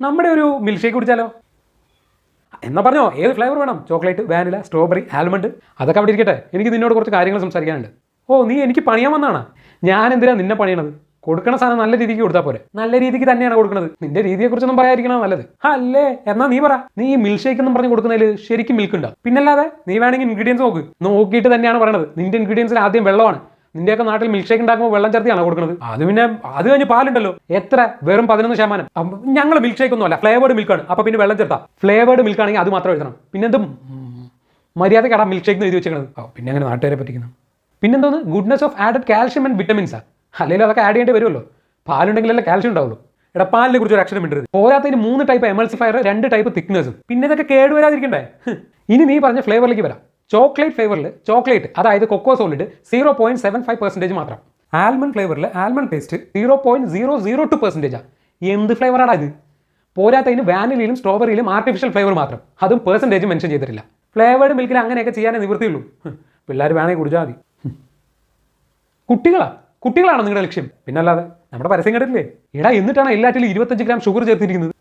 നമ്മുടെ ഒരു milk shake കുടിച്ചാലോ? എന്നാ പറഞ്ഞോ, ഏത് ഫ്ലേവർ വേണം? Chocolate, vanilla, strawberry, almond? അതൊക്കെ അവിടെ ഇരിക്കട്ടെ, എനിക്ക് നിന്നോട് കുറച്ച് കാര്യങ്ങൾ സംസാരിക്കാനുണ്ട്. ഓ, നീ എനിക്ക് പണിയാൻ വന്നാണ്? ഞാൻ എന്തിനാ നിന്നെ പണിയണത്? കൊടുക്കണ സാധനം നല്ല രീതിക്ക് കൊടുത്താൽ പോരെ. നല്ല രീതിക്ക് തന്നെയാണ് കൊടുക്കുന്നത്. നിന്റെ രീതിയെക്കുറിച്ചൊന്നും പറയാതിരിക്കണം നല്ലത്. അല്ലേ, എന്നാ നീ പറ, നീ ഈ മിൽക്ക് ഷേക്ക് എന്നും പറഞ്ഞ് കൊടുക്കുന്നതിൽ ശരിക്കും മിൽക്ക് ഉണ്ടോ? പിന്നല്ലാതെ നീ വേണമെങ്കിൽ ഇൻഗ്രീഡിയൻസ് നോക്കിയിട്ട് തന്നെയാണ് പറയണത്. നിന്റെ ഇൻഗ്രീഡിയൻസിൽ ആദ്യം വെള്ളമാണ്. നിന്റെയൊക്കെ നാട്ടിൽ മിൽക്ക് ഷേക്ക് ഉണ്ടാക്കുമ്പോൾ വെള്ളം ചേർത്തിയാണോ കൊടുക്കുന്നത്? അത് കഴിഞ്ഞ് പാലുണ്ടല്ലോ, എത്ര? വെറും 11%. ഞങ്ങൾ മിൽക്ക് ഷേക്ക് ഒന്നും അല്ല, ഫ്ലേവേർഡ് മിൽക്കാണ്. അപ്പൊ പിന്നെ വെള്ളം ചേർത്താ? ഫ്ലേവേർഡ് മിൽക്ക് ആണെങ്കിൽ അത് മാത്രം എഴുതണം. പിന്നെന്തും മര്യാദക്കാടാ മിൽക്ക് ഷേക്ക് എഴുതി വെച്ചേക്കണത്. പിന്നെ അങ്ങനെ നാട്ടുകാരെ പറ്റിക്കുന്നു. പിന്നെന്തോന്ന് goodness of added calcium and വിറ്റമിൻസാ? അല്ലെങ്കിൽ അതൊക്കെ ആഡ് ചെയ്യേണ്ടി വരുമല്ലോ. പാലുണ്ടെങ്കിലല്ലേ കാൽഷ്യം ഉണ്ടാവുള്ളൂ. എടാ, പാലിനെ കുറിച്ച് ഒരു അക്ഷരം ഇണ്ടരുത്. പോരാത്തതിന് 3 ടൈപ്പ് എമൾസിഫയർ, 2 ടൈപ്പ് തിക്നെസ്സും. പിന്നെ ഇതൊക്കെ കേടുവരാതിരിക്കണ്ടേ? ഇനി നീ പറഞ്ഞ ഫ്ലേവറിലേക്ക് വരാം. ചോക്ലേറ്റ് ഫ്ലേവറിൽ ചോക്ലേറ്റ്, അതായത് കൊക്കോ സോളിഡ് 0.75% മാത്രം. ആൽമണ്ട് ഫ്ലേവറിൽ ആൽമണ്ട് പേസ്റ്റ് 0.002%. എന്ത് ഫ്ലേവറാണ് ഇത്? പോരാത്തതിന് വാനിലയിലും സ്ട്രോബെറിയിലും ആർട്ടിഫിഷ്യൽ ഫ്ലേവർ മാത്രം, അതും പെർസെൻറ്റേജ് മെൻഷൻ ചെയ്തിട്ടില്ല. ഫ്ലേവേർഡ് മിൽക്കിൽ അങ്ങനെയൊക്കെ ചെയ്യാനേ നിവൃത്തിയുള്ളൂ. പിള്ളേർ വേണമെങ്കിൽ കുടിച്ചാൽ മതി. കുട്ടികളാണോ നിങ്ങളുടെ ലക്ഷ്യം? പിന്നല്ലാതെ നമ്മുടെ പരസ്യം കേട്ടിട്ടില്ലേ? എടാ, എന്നിട്ടാണ് എല്ലാറ്റിലും 25 ഗ്രാം ഷുഗർ ചേർത്തിരിക്കുന്നത്.